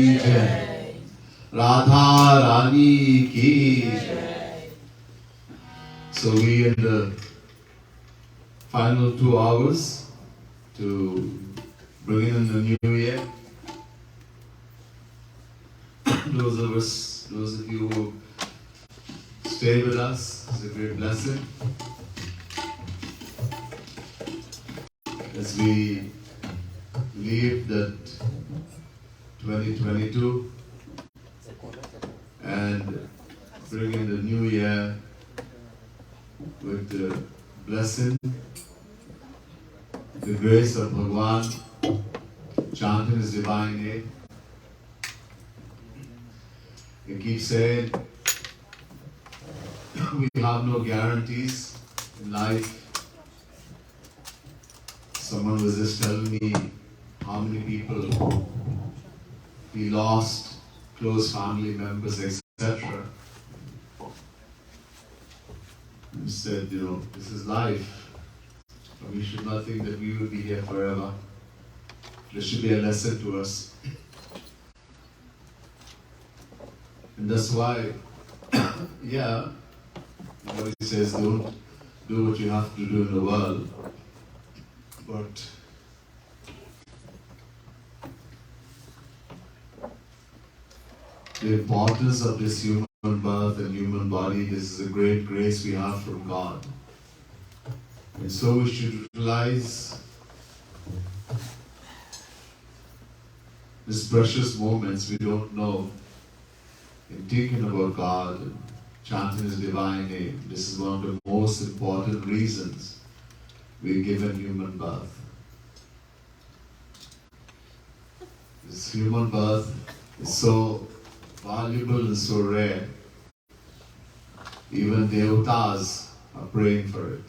Jai. Radha Rani ki Jai. So we in the final 2 hours to bring in the new year. Those of you who stay with us, it's a great blessing. As we leave that 2022 and bring in the new year with the blessing, the grace of Bhagwan, chanting His divine name. We keep saying we have no guarantees in life. Someone was just telling me how many people we lost, close family members, etc. And said, this is life. But we should not think that we will be here forever. This should be a lesson to us. And that's why, nobody says don't do what you have to do in the world, but the importance of this human birth and human body, this is a great grace we have from God. And so we should utilize these precious moments we don't know in thinking about God and chanting His divine name. This is one of the most important reasons we're given human birth. This human birth is so valuable and so rare. Even devatas are praying for it.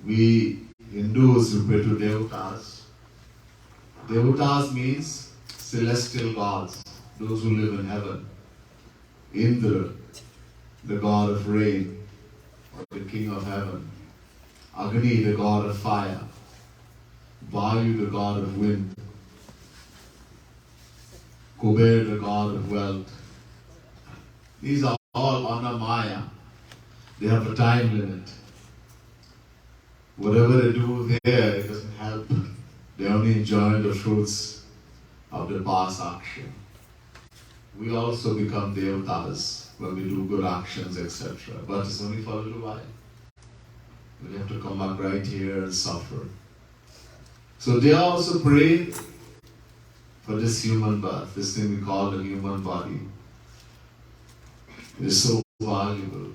We Hindus who pray to devatas. Devatas means celestial gods, those who live in heaven. Indra, the god of rain, or the king of heaven. Agni, the god of fire. Vayu, the god of wind. Kuber, the god of wealth. These are all Anamaya. They have a time limit. Whatever they do there, it doesn't help. They only enjoy the fruits of the past action. We also become devatas when we do good actions, etc. But it's only for a little while. We have to come back right here and suffer. So they also pray for this human birth, this thing we call the human body. It is so valuable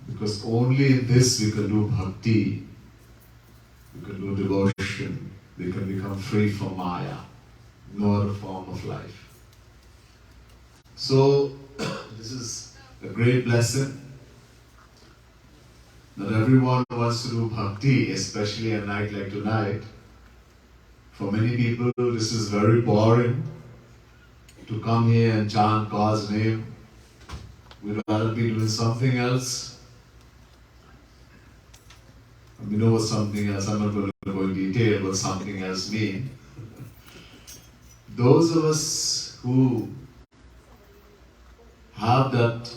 because only in this we can do bhakti, we can do devotion, we can become free from Maya, no other form of life. So this is a great blessing. Not everyone wants to do bhakti, especially a night like tonight. For many people, this is very boring to come here and chant God's name. We'd rather be doing something else. And we know what something else, I'm not going to go in detail what something else means. Those of us who have that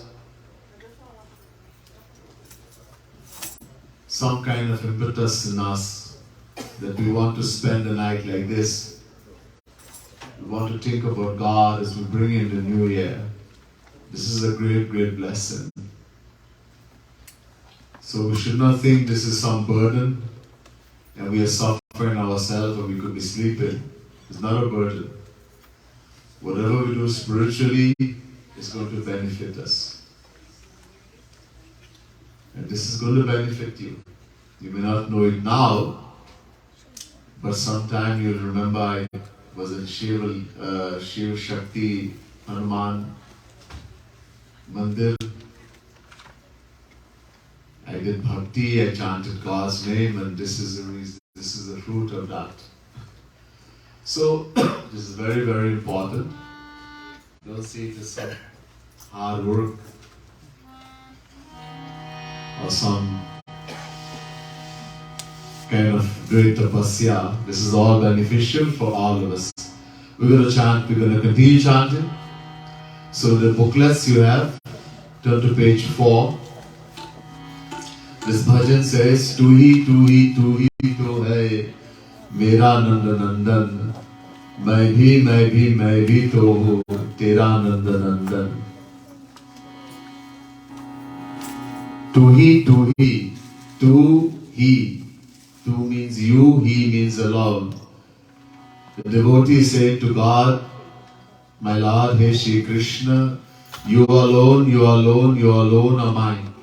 some kind of impetus in us that we want to spend a night like this. We want to think about God as we bring in the new year. This is a great, great blessing. So we should not think this is some burden and we are suffering ourselves or we could be sleeping. It's not a burden. Whatever we do spiritually is going to benefit us. And this is going to benefit you. You may not know it now, but sometime you'll remember I was in Shiva, Shakti, Hanuman, Mandir. I did bhakti, I chanted God's name, and this is the reason, this is the fruit of that. So, this is very, very important. Don't see it as some hard work or some kind of great tapasya. This is all beneficial for all of us. We're going to chant, we're going to continue chanting. So the booklets you have, turn to page 4. This bhajan says, tu hi to hai, mera nanda nandan, मैं भी तो हूँ तेरा नंद नंदन. Tu hi, tu means you, he means alone. The devotee said to God, my Lord, hey Shri Krishna, you alone are mine.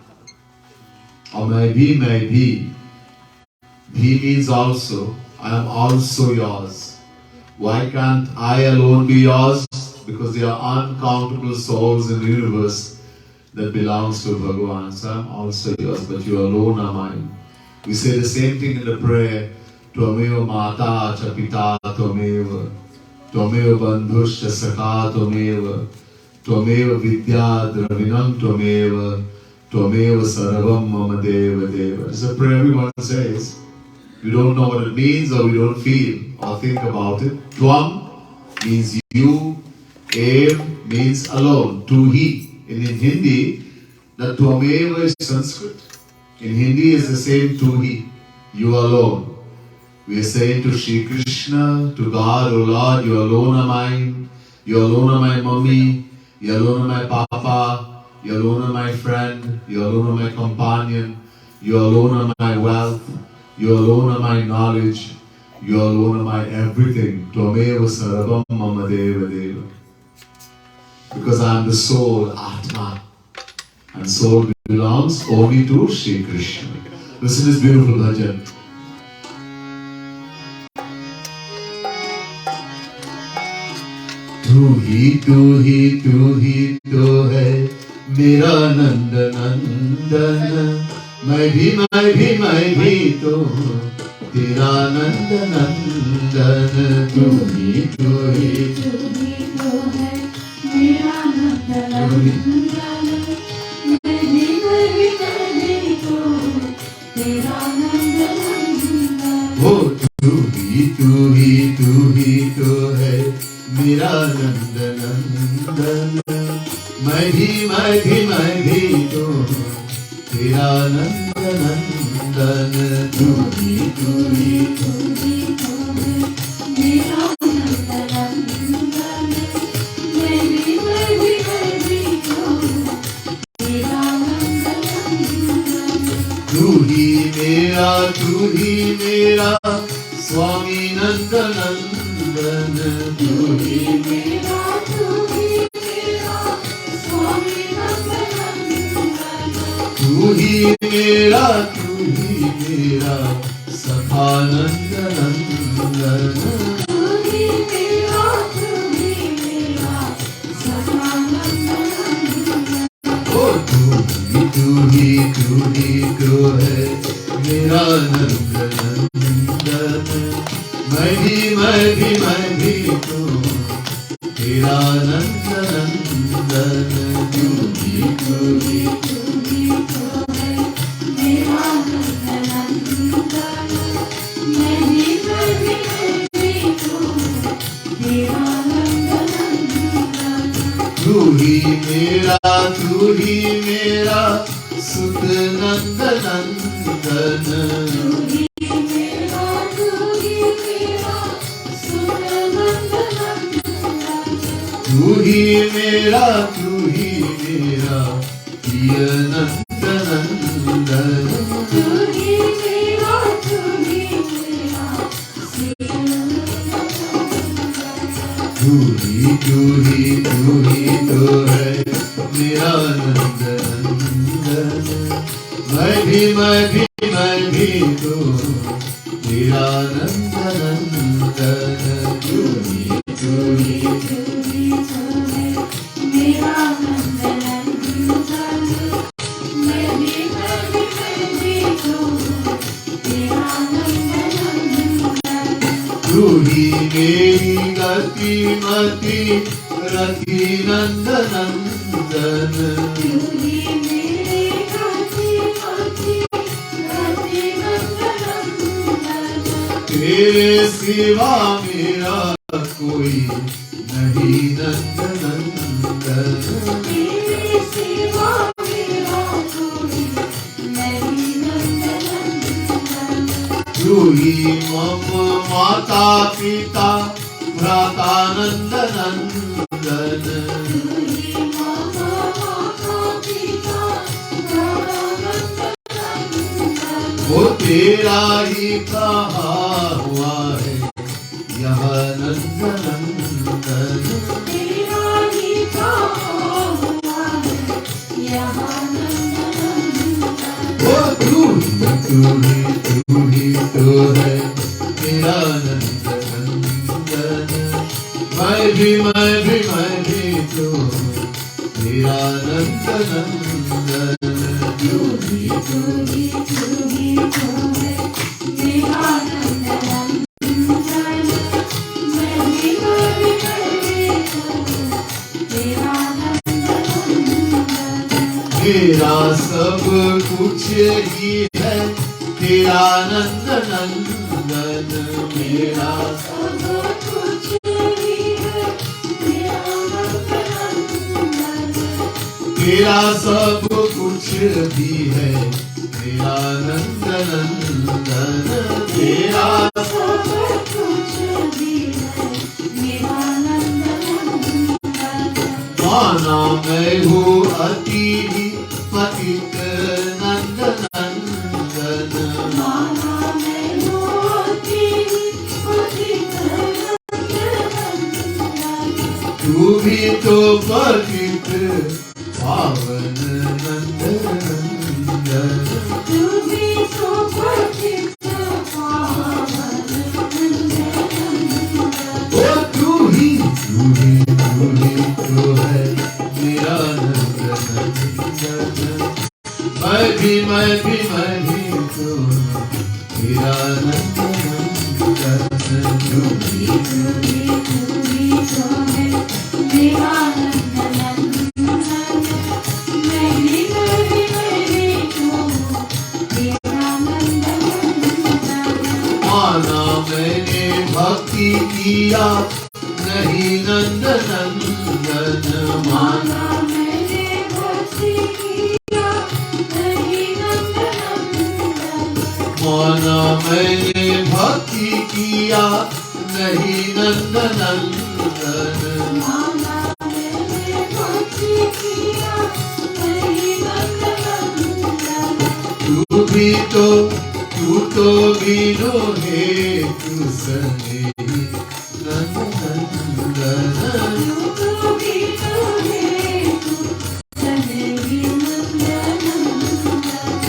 Or maybe, he means also, I am also yours. Why can't I alone be yours? Because there are uncountable souls in the universe that belongs to Bhagavan. So I am also yours, but you alone are mine. We say the same thing in the prayer. Tvameva mata cha pita tvameva. Tvameva bandhuscha sakha tvameva. Tvameva vidya dravinam tvameva. Tvameva sarvam mama deva deva. It's a prayer everyone says. We don't know what it means or we don't feel or think about it. Tvam means you. Ev means alone. Tu hi. In Hindi, the Tvameva is Sanskrit. In Hindi is the same tu hi. You alone. We are saying to Shri Krishna, to God, O Lord, you alone are mine. You alone are my mummy. You alone are my papa. You alone are my friend. You alone are my companion. You alone are my wealth. You alone are my knowledge. You alone are my everything. Tvameva sarvam mama deva deva. Because I am the soul, Atma. And soul belongs only to Shri Krishna. Listen to this beautiful bhajan. Tu hi to hai, mera nanda nandan. मैं भी तो तेरा नंद नंदन. तू ही तो है मेरा नंद नंदन. मैं भी तो तेरा नंद नंदन. ओ तू ही तो है मेरा नंद नंदन. मैं भी तो तेरा नंद नंदन. तू ही तो है मेरा नंद नंदन. मैं भी तो तेरा नंद नंदन. तू ही मेरा स्वामी नंद नंदन. तू ही मेरा स्वामी नंद नंदन. तू ही मेरा सखा नंद नंदन. तू ही मेरा सखा नंद नंदन. ओ तू ही तो है मेरा नंद नंदन. मैं भी तो तेरा नंद नंदन. तू ही तो है मेरा नंद नंदन. मैं भी तो तेरा नंद नंदन. तू ही मेरा सुत नंद नंदन. तू ही मेरा प्रिय नंद नंदन. तू ही मेरा तू ही तो है मेरा नंद नंदन. मैं भी तो तेरा नंद नंदन. तू ही तो है मेरा नंद नंदन. मैं भी तो तेरा नंद नंदन. तू ही मेरी गति मति रति नंद नंदन. तू ही मेरी गति मति रति नंद नंदन. तेरे सिवा मेरा कोई नहीं नंद नंदन, तेरे सिवा मेरा कोई नहीं नंद नंदन। तू ही मम माता पिता भ्राता नंद नंदन, तू ही मम माता पिता भ्राता नंद नंदन। वो तेरा ही कहा हुआ है यह नंद नंदन, तेरा ही कहा हुआ है यह नंद नंदन। वो तू ही तो है मेरा नंद नंदन, मैं भी तो मेरा नंद नंदन, तू ही तो है मेरा नंद नंदन, मैं भी तो तेरा नंद नंदन। मेरा सब कुछ ही है तेरा नंद नंदन, मेरा सब कुछ ही है तेरा नंद नंदन। तेरा सब कुछ भी है तेरा नंद नंदन, तेरा सब कुछ भी है मेरा नंद नंदन। माना मैं हूँ अति पतित नंद नंदन, माना मैं होती पतित नंद नंदन। तू भी तो पतित पावन नंद नंदन, तू भी तो पतित पावन नंद नंदन। ओ तू ही तो है मेरा नंद नंदन, मैं भी तो मेरा नंद नंदन, तू ही तो है मेरा नंद नंदन, मैं भी तो तेरा नंद नंदन। माना मैंने भक्ति किया नहीं नंद नंदन, माना माना मैंने भक्ति किया नहीं नंद नंदन। माना मैंने भक्ति किया नहीं नंद नंदन, माना मैंने भक्ति किया नहीं नंद नंदन। तू तो बिनो है तू सने नंद नंदन, तू भी तो है तू सनेही नंद नंदन।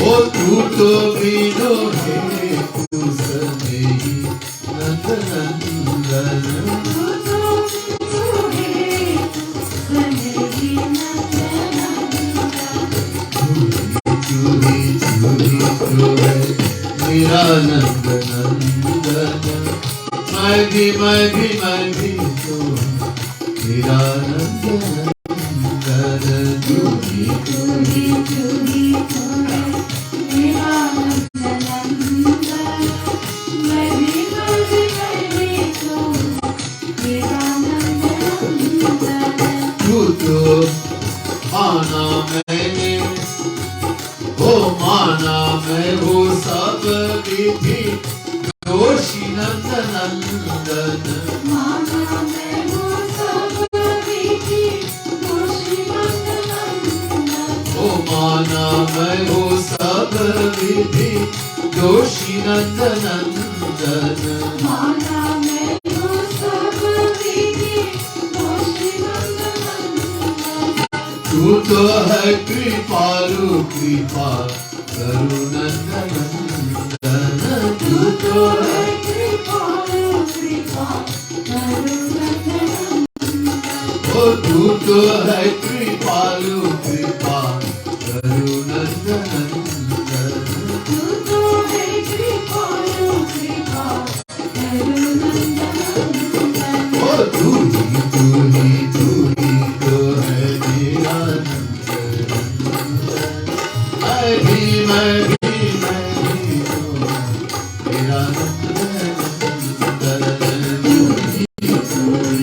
ओ तू तो बिनो है तू सने नंद नंदन, तू तो है तू सनेही नंद नंदन। तू ही तो है मेरा नंद नंदन, मैं भी तो मेरा नंद नंदन, तू ही तू ही तो है मेरा नंद नंदन, मैं भी तो तेरा नंद नंदन। तू तो माना मैं हो सब विधि दोषी नंद नंदन, माना मैं हूँ सब विधि दोषी नंद नंदन। ओ माना मैं हो सब विधि दोषी नंद नंदन, माना मैं हूँ सब विधि दोषी नंद नंदन। तू तो है कृपालु कृपा करु नंद नंदन, तू तो है कृपालु कृपा करो नंद नंदन। ओ तू तो है कृपालु कृपा करु नंद नंदन, तू तो है कृपालु कृपा करो नंद नंदन। ओ तू ही तो है मेरा नंद नंदन, मैं भी तो मेरा नंद नंदन, तू ही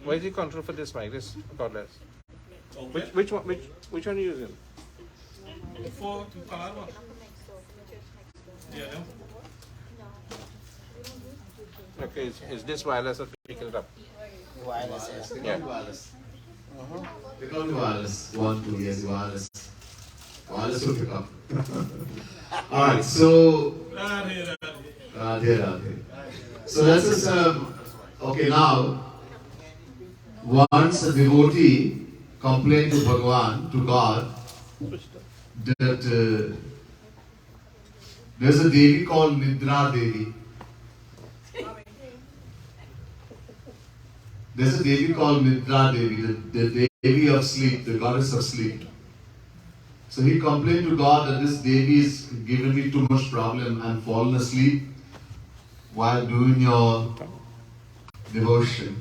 Why is he control for this mic? This cordless. Which one? Which one are you using? For to color one. Yeah. Okay, is this wireless or picking it up? Wireless, yes. They Yeah. call it wireless. They call it wireless. 1, 2 years wireless. Wireless will pick up. Alright, so Radhe, Radhe. Radhe Radhe. So let's just okay now. Once a devotee complained to Bhagavan, to God, that there's a Devi called Nidra Devi. There's a Devi called Nidra Devi, the Devi of sleep, the goddess of sleep. So he complained to God that this Devi is giving me too much problem. I'm falling asleep while doing your devotion.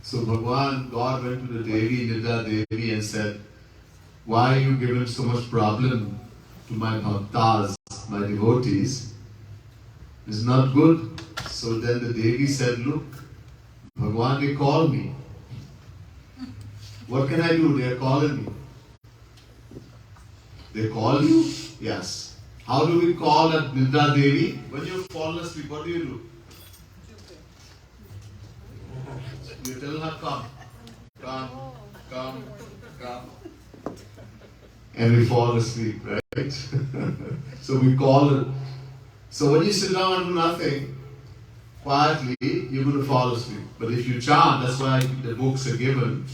So Bhagavan, God went to the Devi, Nidra Devi, and said, why are you giving so much problem to my bhaktas, my devotees? It's not good. So then the Devi said, look, Bhagavan, they call me. What can I do? They are calling me. They call you? Yes. How do we call that Nidra Devi? When you fall asleep, what do? You tell her, come, come, come, come. And we fall asleep, right? So we call her. So when you sit down and do nothing, quietly, you're going to fall asleep. But if you chant, that's why the books are given.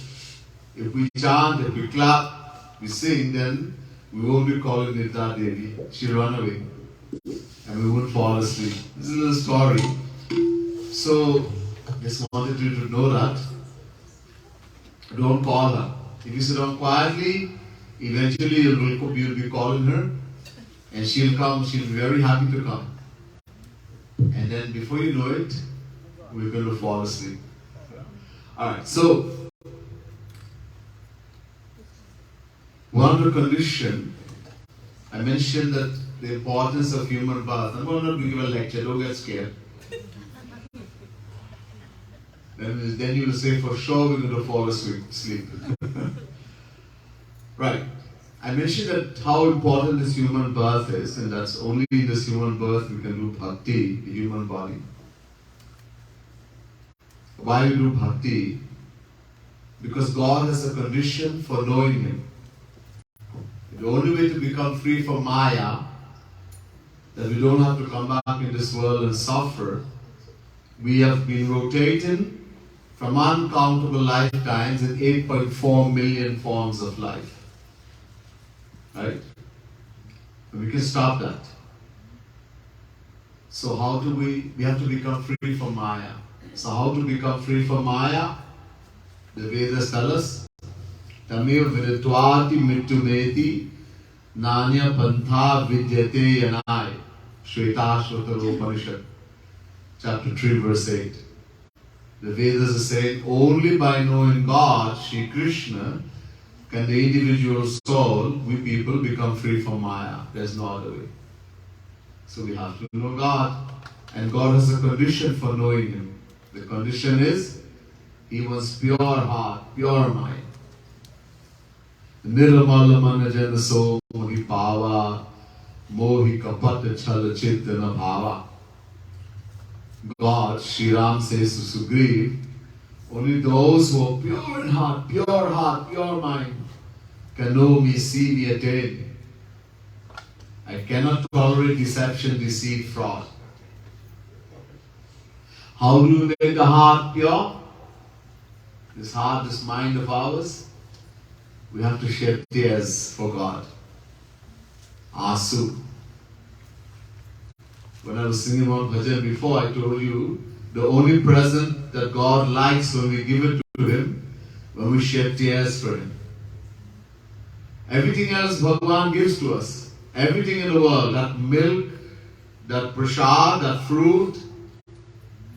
If we chant, if we clap, we sing, then we won't be calling Nidra Devi. She'll run away. And we won't fall asleep. This is a little story. So, just wanted you to know that. Don't call her. If you sit down quietly, eventually you'll be calling her. And she'll come, she'll be very happy to come. And then before you know it, we're going to fall asleep. Alright, so one of the conditions, I mentioned that the importance of human birth. I'm going to give a lecture, don't get scared. Then you will say, for sure we're going to fall asleep. Right. I mentioned that how important this human birth is, and that's only in this human birth we can do bhakti, the human body. Why we do bhakti? Because God has a condition for knowing Him. The only way to become free from Maya, that we don't have to come back in this world and suffer, we have been rotating from uncountable lifetimes in 8.4 million forms of life. Right? We can stop that. So how do we have to become free from Maya. So how to become free from Maya? The Vedas tell us, Tamiv Viditvati Mityumeti Nanya Pantha Vidyate Yanai. Shvetashvatara Upanishad, chapter 3, verse 8. The Vedas are saying, only by knowing God, Shri Krishna, can the individual soul, we people, become free from Maya. There's no other way. So we have to know God. And God has a condition for knowing Him. The condition is, He wants pure heart, pure mind. Nirmala manajana so mohi pava, mohi kapata chala chitana bhava. God, Shri Ram says to Sugriv, only those who are pure in heart, pure mind, can know me, see me, attain me. I cannot tolerate deception, deceit, fraud. How do you make the heart pure? This heart, this mind of ours, we have to shed tears for God. Asu. When I was singing on bhajan before, I told you, the only present that God likes when we give it to Him, when we shed tears for Him. Everything else Bhagavan gives to us. Everything in the world, that milk, that prasad, that fruit,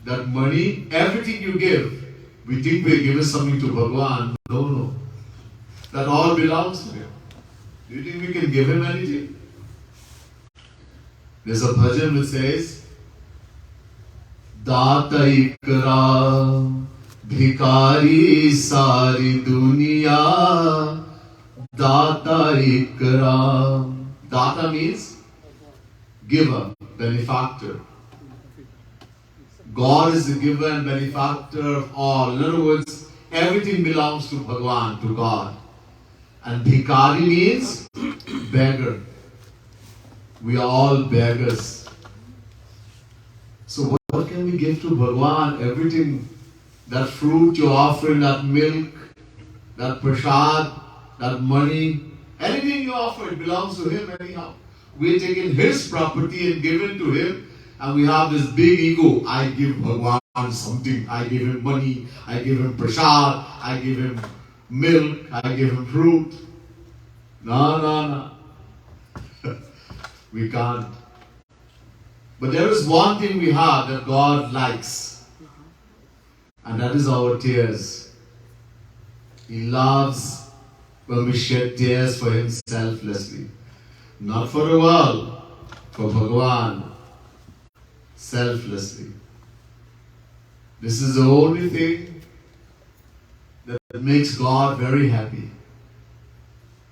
that money, everything you give, we think we're giving something to Bhagavan. No. That all belongs to Him. Do you think we can give Him anything? There's a bhajan which says, दाता इकराम भिकारी सारी दुनिया दाता इकराम. Data means giver, benefactor. God is the giver and benefactor of all. In other words, everything belongs to Bhagwan, to God. And bhikari means beggar. We are all beggars. So what can we give to Bhagwan? Everything, that fruit you're offering, that milk, that prasad, that money, anything you offer, it belongs to Him anyhow. We're taking His property and giving to Him, and we have this big ego. I give Bhagwan something. I give Him money. I give Him prasad. I give Him milk. I give Him fruit. No. We can't. But there is one thing we have that God likes, and that is our tears. He loves when we shed tears for Him selflessly. Not for the world, for Bhagwan, selflessly. This is the only thing that makes God very happy.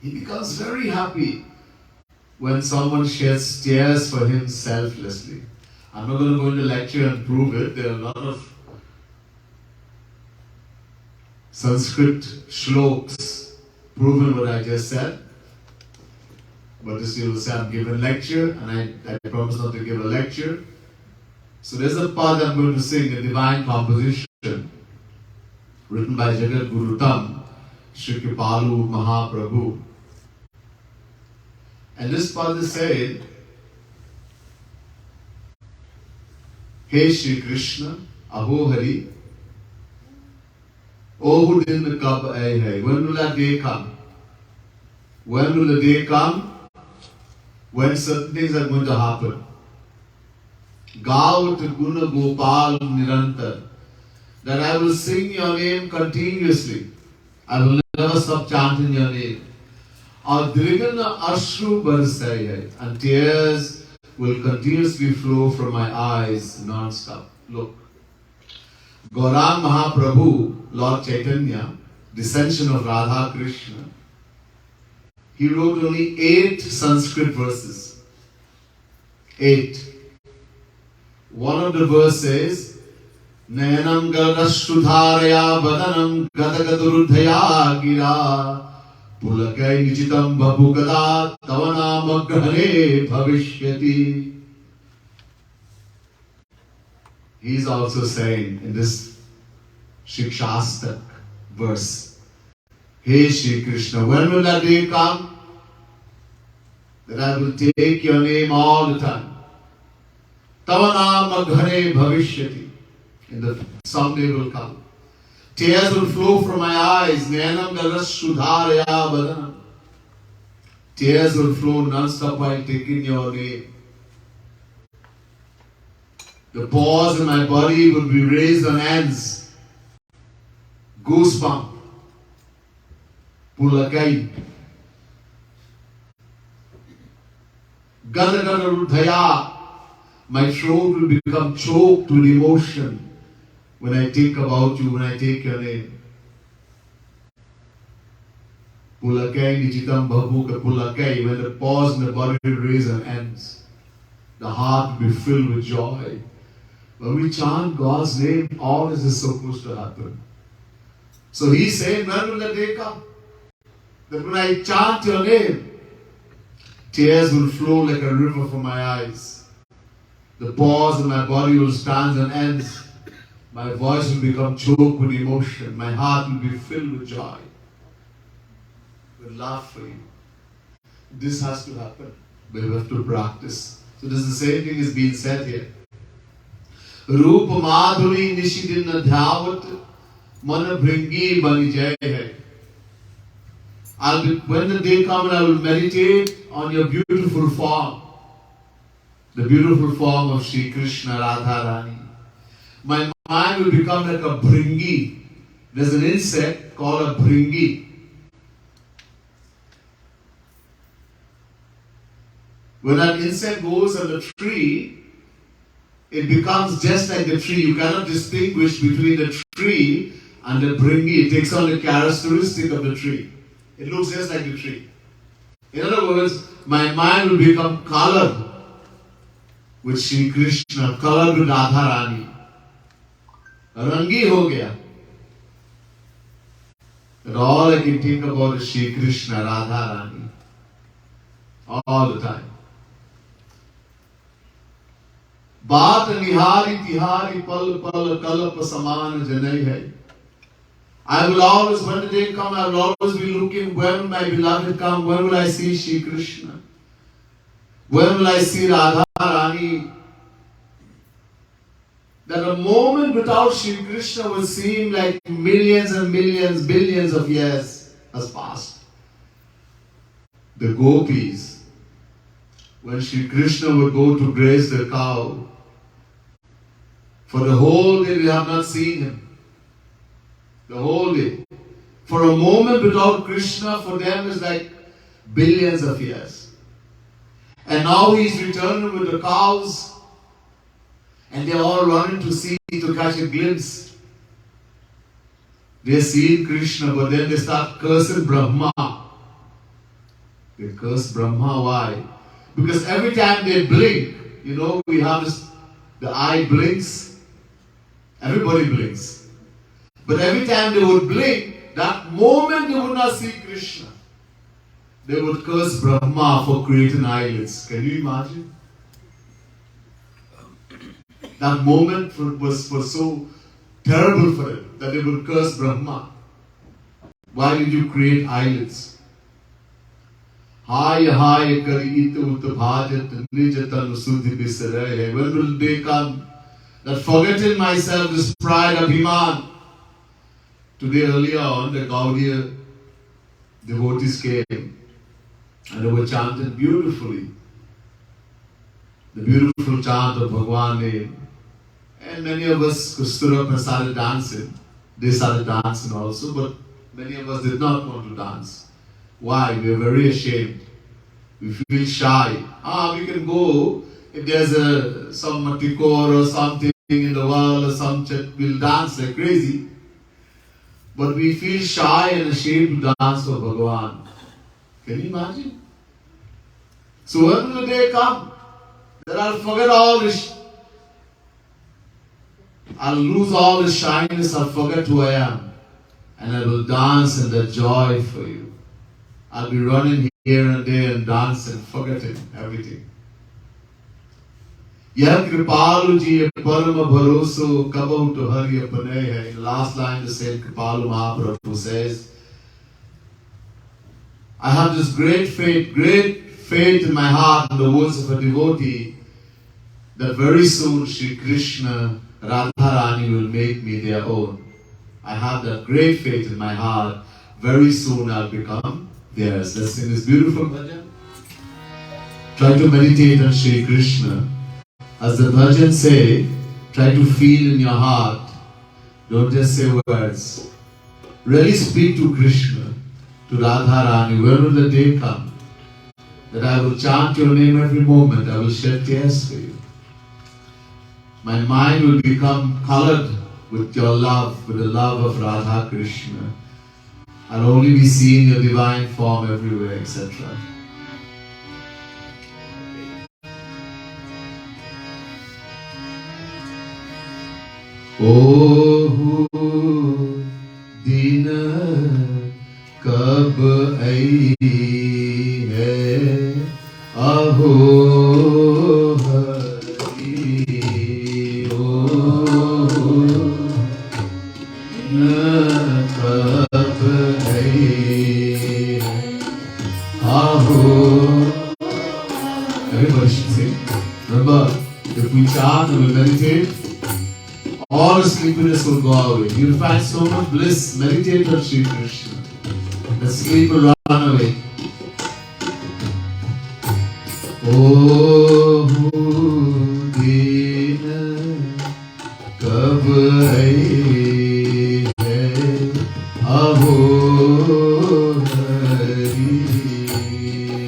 He becomes very happy when someone sheds tears for Him selflessly. I'm not going to go into lecture and prove it. There are a lot of Sanskrit shloks proving what I just said. But this you will say I'm giving a lecture, and I promise not to give a lecture. So there's a part I'm going to sing, a divine composition written by Jagat Guru Tam, Shri Kripalu Mahaprabhu. And this part is saying, Hey Shri Krishna, Aho Hari, Oh din kab aaye hai? When will that day come? When will the day come when certain things are going to happen? Gaut Guna Gopal Nirantar, that I will sing your name continuously. I will never stop chanting your name. Adrigana Ashru Barsai hai, and tears will continuously flow from my eyes non-stop. Look. Gaurang Mahaprabhu, Lord Chaitanya, descension of Radha Krishna, he wrote only 8 Sanskrit verses. 8. One of the verses, Nayanam Galadashrudharaya Badanam Gadagadurudhaya Gira Pulakai Nichitam Babhugada Tavanam Aghane Bhavishyati. He is also saying in this Shikshastak verse, Hey Shri Krishna, when will that day come that I will take your name all the time? Tavanam Aghane Bhavishyati. And the someday will come. Tears will flow from my eyes. Nayanam Galashrudharaya Badanam. Tears will flow non-stop while taking your name. The paws in my body will be raised on ends. Goosebump. Pulakai. Gadagadurudhaya. My throat will become choked with emotion when I think about you, when I take your name. Pulakai nichitam bhabuka pulakai. When the paws in the body will raise on ends, the heart will be filled with joy. When we chant God's name, all this is supposed to happen. So he's saying, when will the day come? That when I chant your name, tears will flow like a river from my eyes. The pores in my body will stand on ends. My voice will become choked with emotion. My heart will be filled with joy, with love for you. This has to happen. We have to practice. So this is the same thing is being said here. Roop Madhuri Nishidin Dhyavat Mana Bringi Bani Jai Hai. When the day comes, I will meditate on your beautiful form. The beautiful form of Sri Krishna Radharani. My mind will become like a bringi. There's an insect called a bringi. When that insect goes on the tree, it becomes just like the tree. You cannot distinguish between the tree and the bringi. It takes on the characteristic of the tree. It looks just like the tree. In other words, my mind will become colored with Shri Krishna, colored with Radharani. Rangi ho gaya. And all I can think about is Shri Krishna, Radharani. All the time. बात निहारी तिहारी पल पल कल्प समान जनई hai. I will always, when the day comes, I will always be looking, when will my beloved come? When will I see Shri Krishna? When will I see Radha Rani? That a moment without Shri Krishna will seem like millions and millions, billions of years has passed. The gopis, when Shri Krishna would go to graze the cow, for the whole day we have not seen him. The whole day. For a moment without Krishna, for them is like billions of years. And now he is returning with the cows, and they are all running to see, to catch a glimpse. They see Krishna, but then they start cursing Brahma. They curse Brahma. Why? Because every time they blink, we have this, the eye blinks, everybody blinks. But every time they would blink, that moment they would not see Krishna. They would curse Brahma for creating eyelids. Can you imagine? That moment was so terrible for them that they would curse Brahma. Why did you create eyelids? Hai hai kari it utbhajat nijatan suddhi bisare. When will they come? That forgetting myself, this pride, Abhiman. Today earlier on, the Gaudiya devotees came and they were chanting beautifully. The beautiful chant of Bhagwan name. And many of us stood up and started dancing. They started dancing also, but many of us did not want to dance. Why? We are very ashamed. We feel shy. We can go. If there's some matikor or something in the world or something, we'll dance like crazy. But we feel shy and ashamed to dance for Bhagavan. Can you imagine? So when will the day come that I'll forget all this? I'll lose all the shyness, I'll forget who I am. And I will dance in the joy for you. I'll be running here and there and dancing, forgetting everything. Yah kripalu ji parama bharoso kabau to hari apane hai. In the last line the same Kripalu Mahaprabhu says, I have this great faith in my heart in the words of a devotee that very soon Shri Krishna, Radharani will make me their own. I have that great faith in my heart. Very soon I'll become theirs. Let's sing this beautiful bhajan. Try to meditate on Shri Krishna. As the bhajan say, try to feel in your heart. Don't just say words. Really speak to Krishna, to Radharani. When will the day come that I will chant your name every moment? I will shed tears for you. My mind will become colored with your love, with the love of Radha Krishna. I'll only be seeing your divine form everywhere, etc. Oh, din kab aayi hai, aho hari, oh, din kab aayi hai, aho. Everybody should sing. Remember, if we chant and we meditate, all sleepiness will go away. You'll find so much bliss. Meditate on Shri Krishna. The sleep will run away. Oh, din kab aayi hai, aho hari,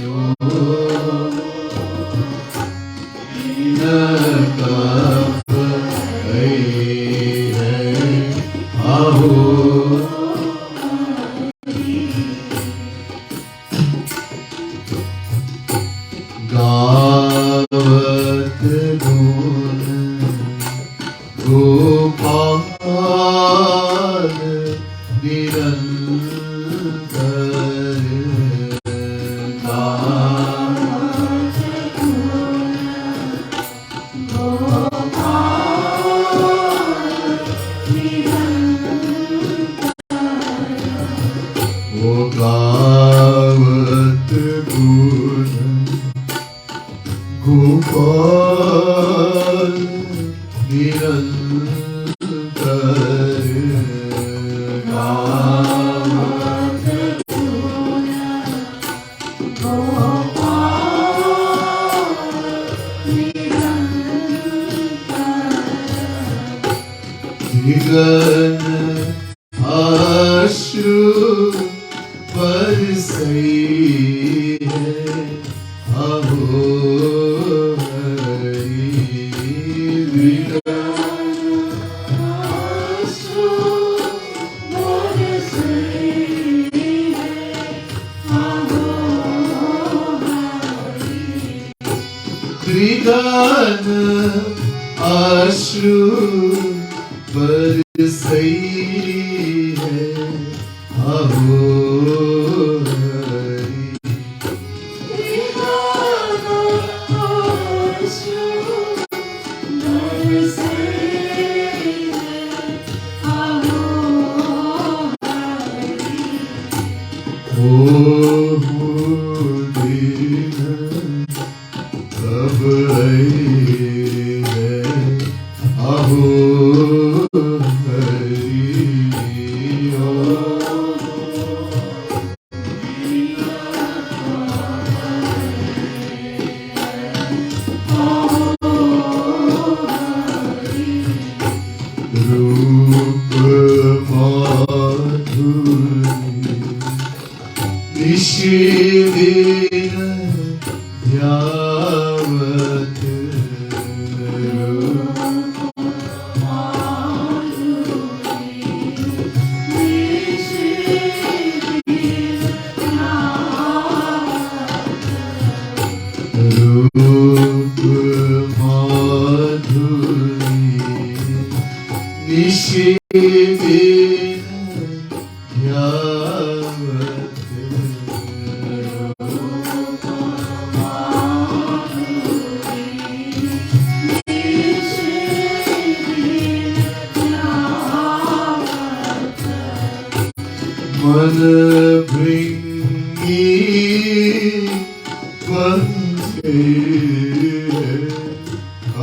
oh, din kab ओ गावत गुण गोपाल निरंतर गावत गुण गोपाल निरंतर अश्रु बरसई है अहो हरि अश्रु बरसई है अहो हरि त्रिगण अश्रु बरसई है अहो हरि अश्रु बरसई है अहो हरि ओ दिन कब आई है अहो मन भृंगी पंचे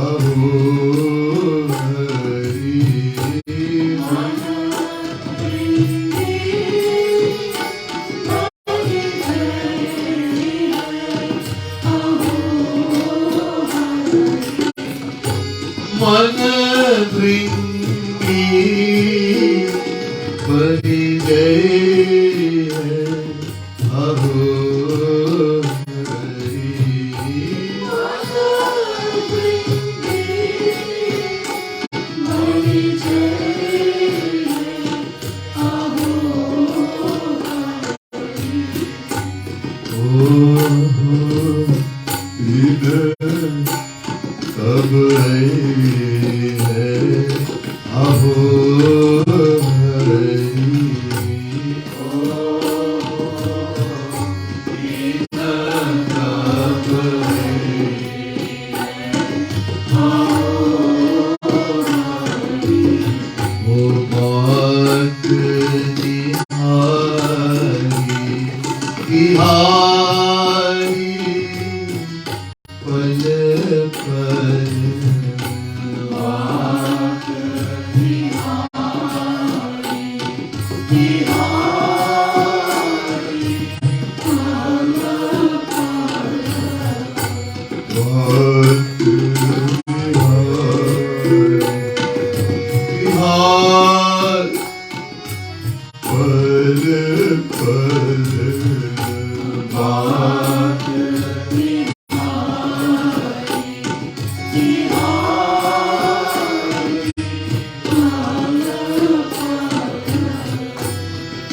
अहो हरि मन भृंगी पंचे अहो हरि मन भृंगी बलि जय अहो हरि बलि जय अहो हरि कब है अहो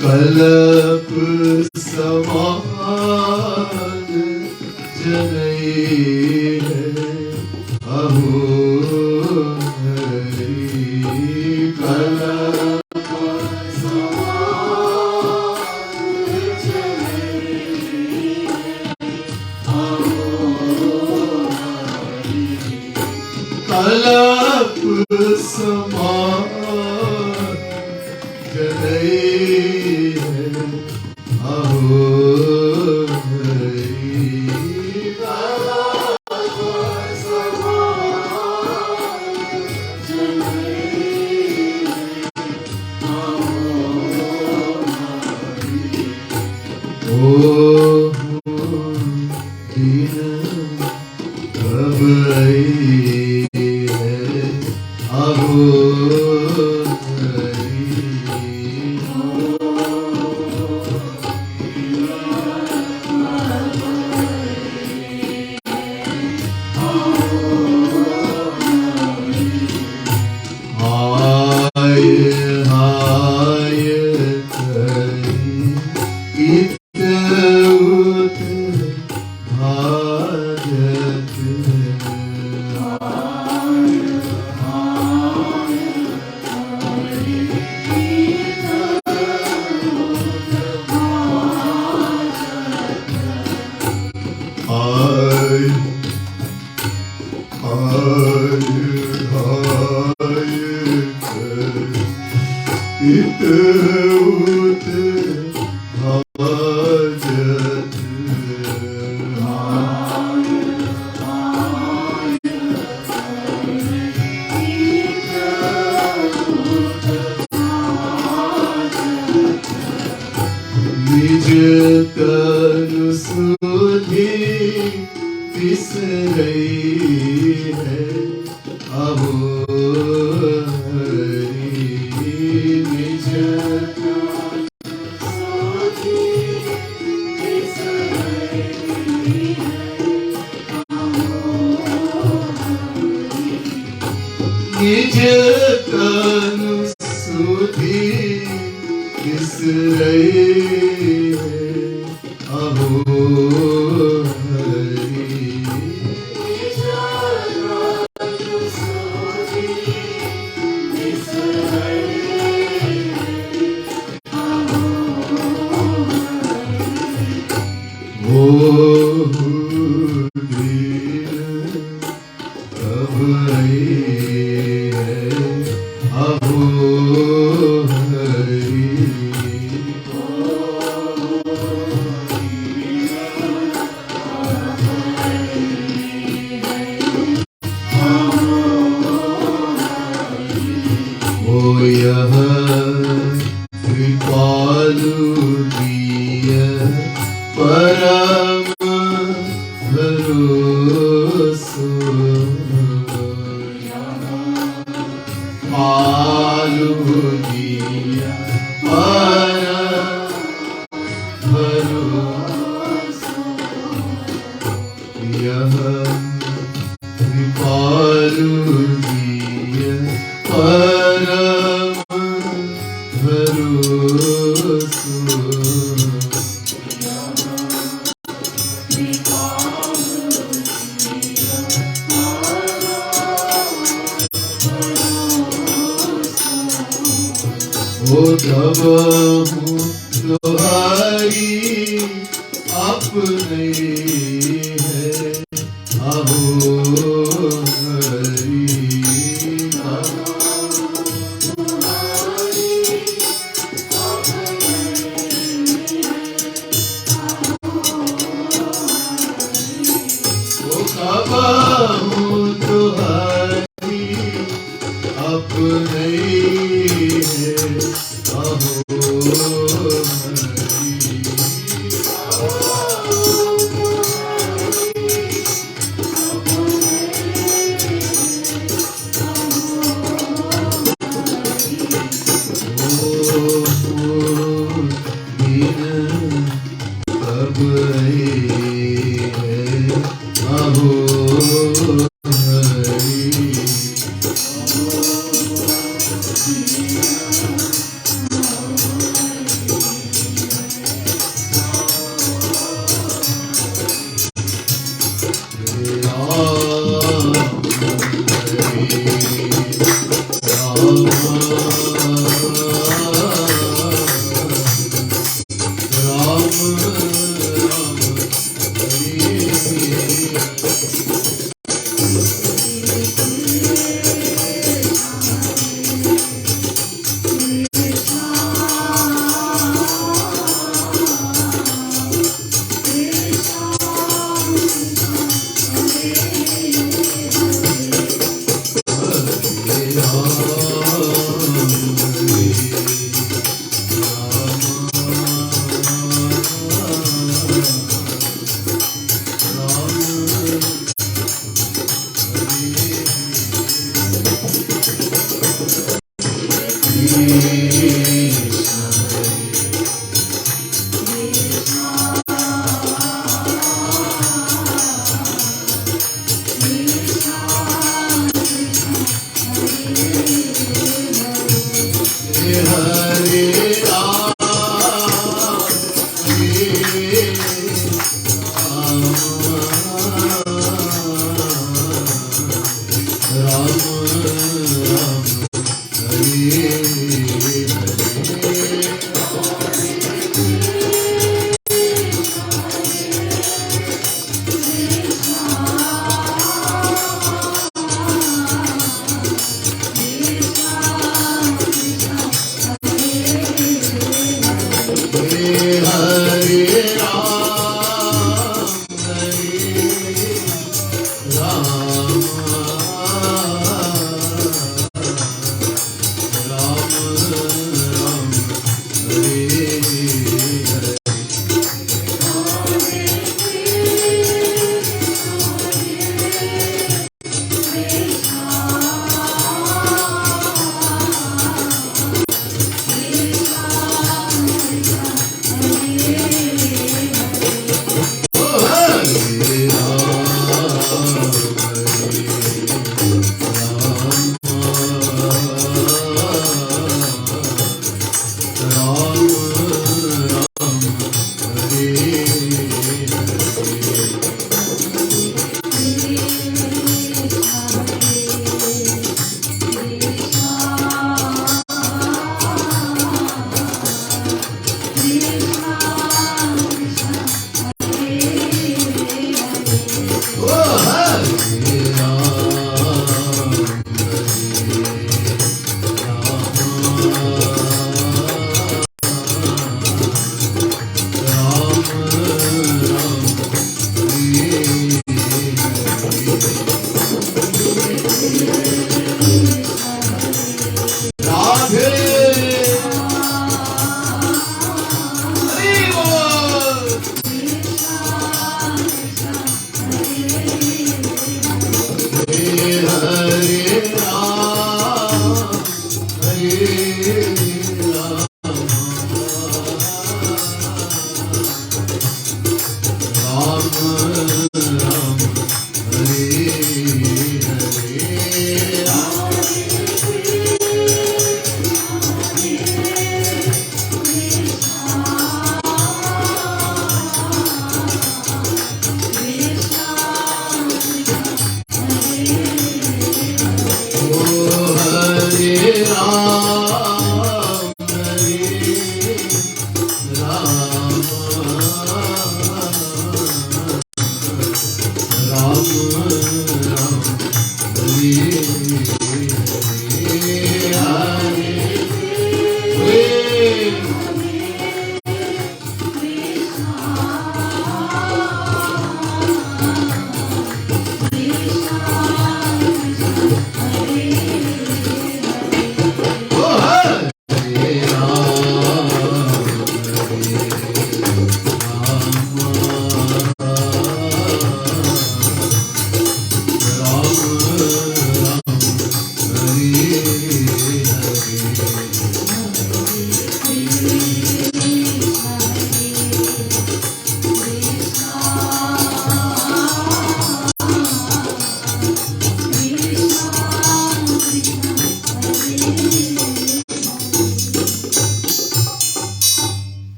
कल्प समान जनई है अहो हरि कल्प समान जनई है अहो हरि कल्प समान जनई है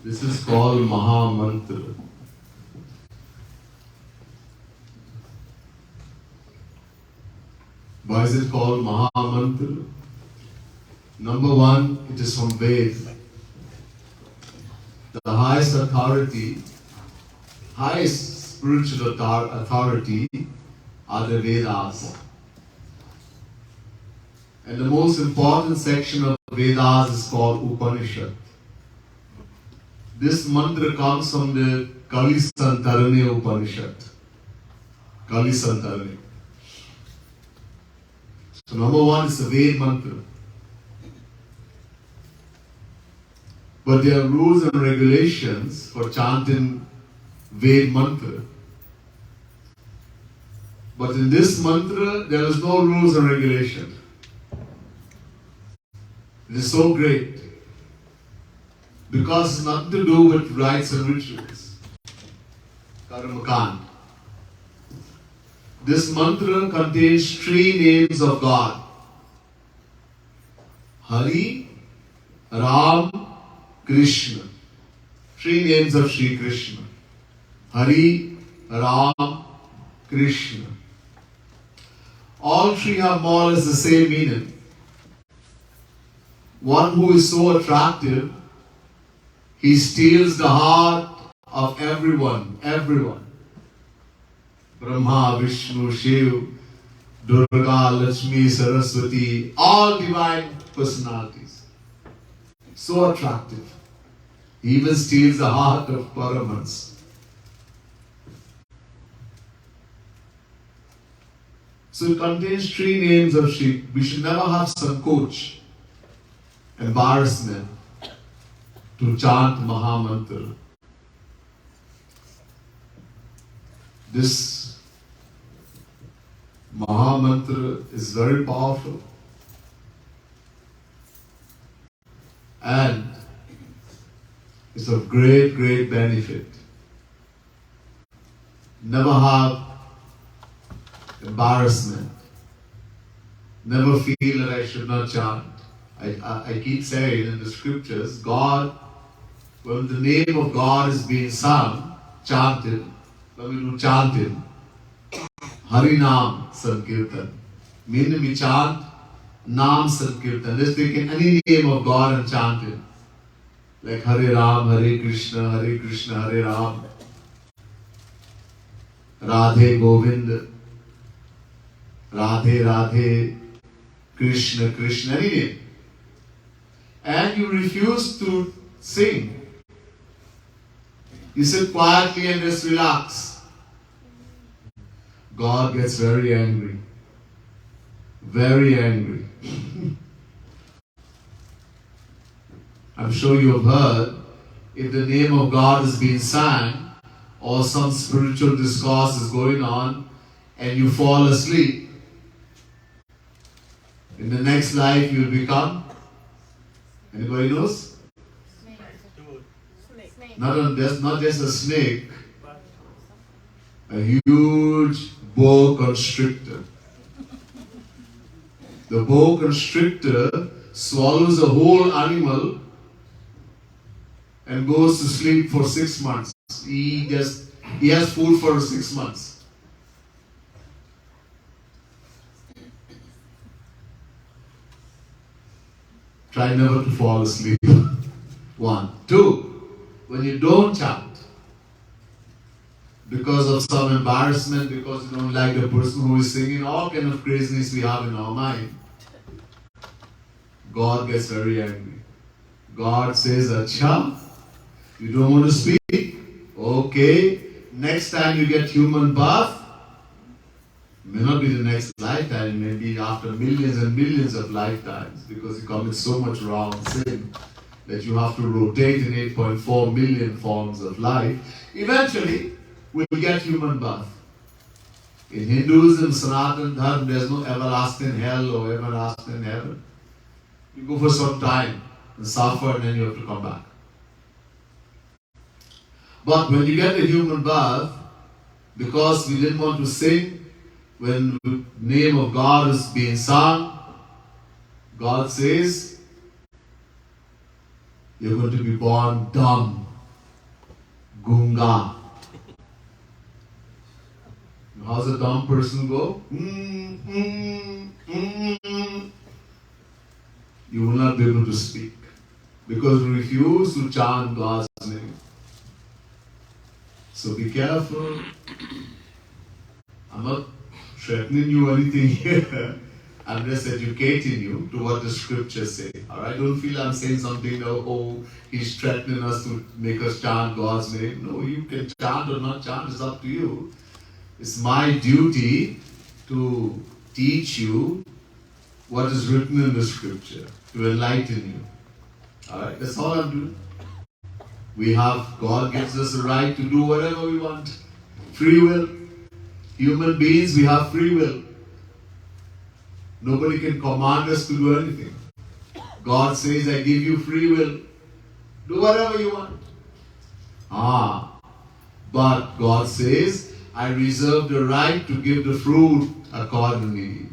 This is called Maha Mantra. Why is it called Maha Mantra? Number one, it is from Ved. The highest authority, highest spiritual authority are the Vedas. And the most important section of Vedas is called Upanishad. This mantra comes from the Kali Santarane Upanishad. Kali Santarane. So number one is the Ved mantra. But there are rules and regulations for chanting Ved mantra. But in this mantra, there is no rules and regulation. It is so great. Because it's nothing to do with rites and rituals. Karmakand. This mantra contains 3 names of God. Hari, Ram, Krishna. Three names of Sri Krishna. Hari, Ram, Krishna. All three have more or less the same meaning. One who is so attractive, he steals the heart of everyone. Brahma, Vishnu, Shiva, Durga, Lakshmi, Saraswati, all divine personalities. So attractive. He even steals the heart of Paramans. So it contains three names of Shiva. We should never have some coach, embarrassment to chant Mahamantra. This Mahamantra is very powerful and it's of great, great benefit. Never have embarrassment. Never feel that I should not chant. I keep saying in the scriptures, God, when the name of God is being sung, chanted, when we do chanting, Harinam Sankirtan. Meaning we chant Nam Sankirtan. Let's take any name of God and chant it. Like Hare Ram, Hare Krishna, Hare Ram. Radhe Govind, Radhe Radhe, Krishna Krishna, any name. And you refuse to sing. You sit quietly and just relax. God gets very angry. Very angry. I'm sure you have heard, if the name of God is being sang, or some spiritual discourse is going on, and you fall asleep, in the next life you will become, anybody knows? Not just a snake, a huge boa constrictor. The boa constrictor swallows a whole animal and goes to sleep for 6 months. He has food for 6 months. Try never to fall asleep. 1. 2. When you don't chant, because of some embarrassment, because you don't like the person who is singing, all kind of craziness we have in our mind, God gets very angry. God says, Acha, you don't want to speak? Okay. Next time you get human birth, may not be the next lifetime, maybe after millions and millions of lifetimes, because you commit so much wrong sin that you have to rotate in 8.4 million forms of life. Eventually, we'll get human birth. In Hinduism, Sanatana Dharma, there's no everlasting hell or everlasting heaven. You go for some time and suffer and then you have to come back. But when you get a human birth, because we didn't want to sing, when the name of God is being sung, God says, you're going to be born dumb, gunga. How's a dumb person go? You will not be able to speak because you refuse to chant God's name. So be careful. I'm not threatening you or anything here. I'm just educating you to what the scriptures say. Alright? Don't feel I'm saying something, oh, he's threatening us to make us chant God's name. No, you can chant or not chant, it's up to you. It's my duty to teach you what is written in the scripture, to enlighten you. Alright? That's all I'm doing. God gives us the right to do whatever we want. Free will. Human beings, we have free will. Nobody can command us to do anything. God says, I give you free will. Do whatever you want. But God says, I reserve the right to give the fruit accordingly.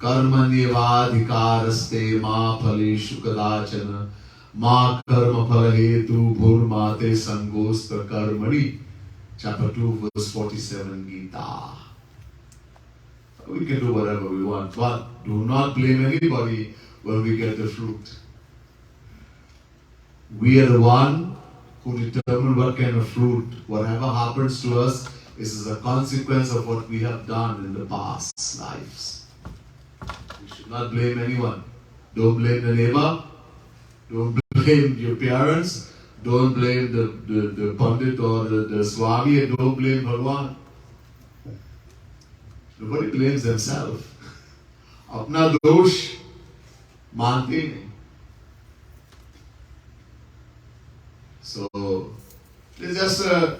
Karmanyevadhikaraste ma phaleshu kadachana ma karma phalahetu bhurmate sangosta karmani. Chapter 2, verse 47, Gita. We can do whatever we want, but do not blame anybody when we get the fruit. We are the one who determine what kind of fruit. Whatever happens to us is a consequence of what we have done in the past lives. We should not blame anyone. Don't blame the neighbor. Don't blame your parents. Don't blame the Pandit or the Swami, and don't blame Bhagwan. Nobody blames themselves. Apna dosh mante nahi. So, it's just an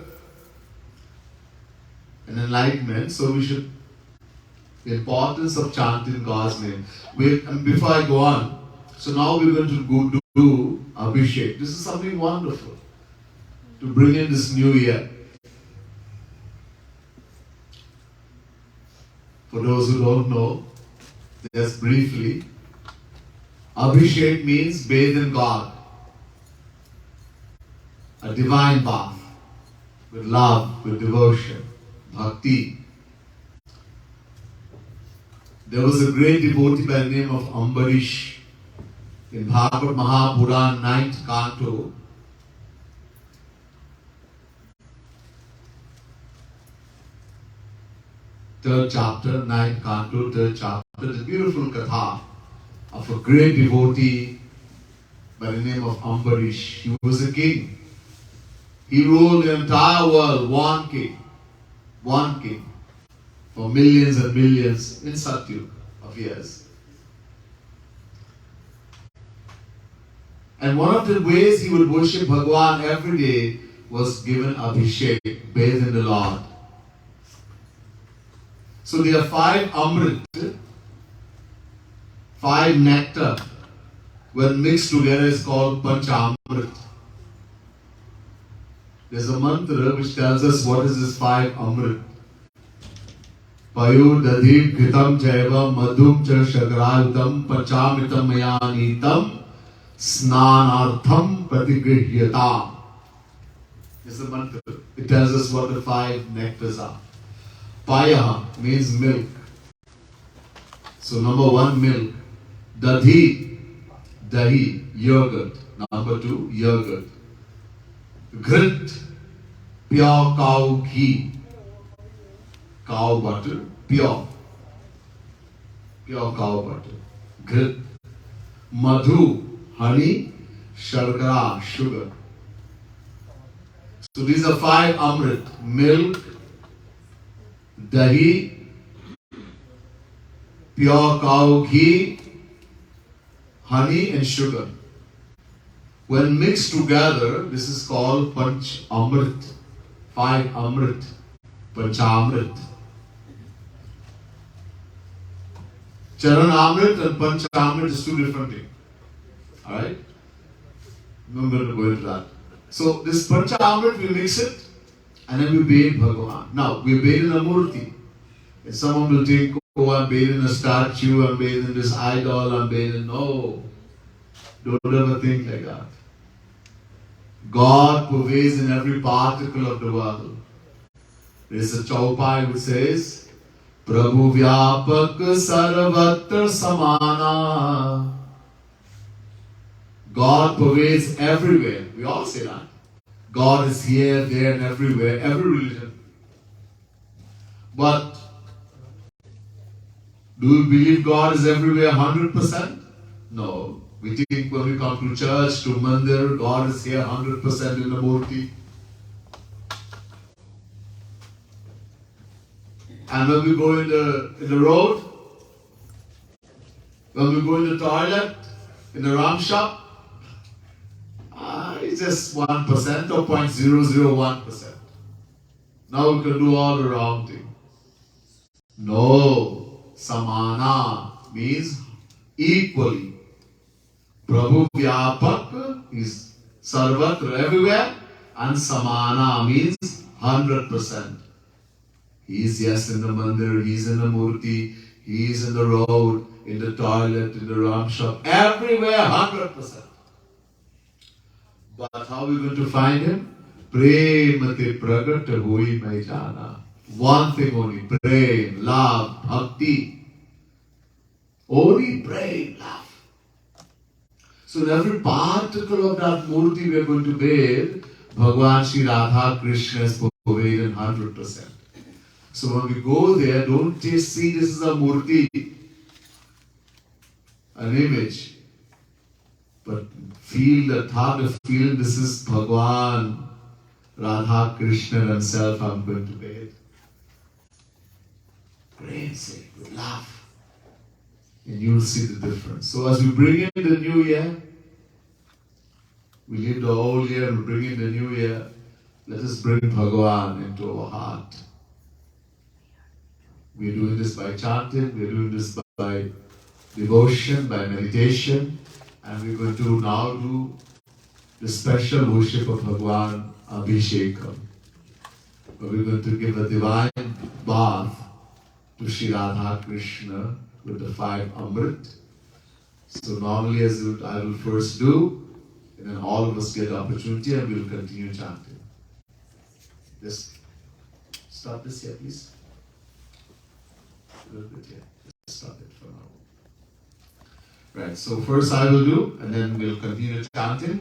enlightenment. So we should, the importance of chanting God's name. And before I go on, so now we're going to go do Abhishek. This is something wonderful to bring in this new year. For those who don't know, just briefly, Abhishek means bathe in God. A divine bath with love, with devotion, bhakti. There was a great devotee by the name of Ambarish in Bhagavad Mahapuran, 9th canto. Third chapter, 9th canto, third chapter. There's a beautiful katha of a great devotee by the name of Ambarish. He was a king. He ruled the entire world, one king, for millions and millions in Satyug of years. And one of the ways he would worship Bhagwan every day was given Abhishek, bathe in the Lord. So there are 5 Amrit, 5 nectar, when mixed together is called Panchamrit. There's a mantra which tells us what is this 5 Amrit. Payu dadhi kritam jaiva madhum cha shagrayutam pachamitam mayanitam snanartham pratigrihyata. It's the mantra. It tells us what the 5 nectars are. Paya means milk. So number 1, milk. Dahi, yogurt. Number 2, yogurt. Grit, pure cow ghee. Cow butter, pure cow butter. Grit. Madhu, honey. Sharkara, sugar. So these are 5 Amrit. Milk, dahi, pure cow ghee, honey and sugar. When mixed together, this is called Panch Amrit. 5 Amrit. Panchamrit. Charan Amrit and Panchamrit is 2 different things. Alright? I'm going to go into that. So this Panchamrit, we mix it and then we bathe Bhagavan. Now, we bathe in a murti. If someone will think, oh, I'm bathing in a statue, I'm bathing in this idol, I'm bathing. No. Don't ever think like that. God pervades in every particle of the world. There is a chaupai which says, Prabhu Vyapak Sarvatra Samana. God pervades everywhere. We all say that. God is here, there, and everywhere, every religion. But do we believe God is everywhere 100%? No. We think when we come to church, to Mandir, God is here 100% in the murti. And when we go in the road, when we go in the toilet, in the ram shop, it's just 1% or 0.001%. Now we can do all the wrong thing. No. Samana means equally. Prabhu Vyapak is Sarvatra, everywhere, and Samana means 100%. He is yes in the mandir, he is in the murti, he is in the road, in the toilet, in the rum shop, everywhere, 100%. But how are we going to find him? Premate pragat hui mai jana. One thing only, prem, love, bhakti. Only prem, love. So in every particle of that murti we are going to bathe, Bhagwan Sri Radha Krishna is pervaded 100%. So when we go there, don't just see this is a murti, an image, but feel the thought of feeling this is Bhagwan, Radha Krishna himself I'm going to bathe. Praise it with love. And you will see the difference. So as we bring in the new year, we leave the old year, we bring in the new year, let us bring Bhagwan into our heart. We are doing this by chanting, we are doing this by devotion, by meditation, and we are going to now do the special worship of Bhagwan, Abhishekam. We are going to give a divine bath to Sri Radha Krishna with the 5 Amrit. So normally as I will first do, and then all of us get the opportunity and we will continue chanting. Just stop this here, please. A little bit here. Just stop it for now. Right, so first I will do, and then we'll continue chanting.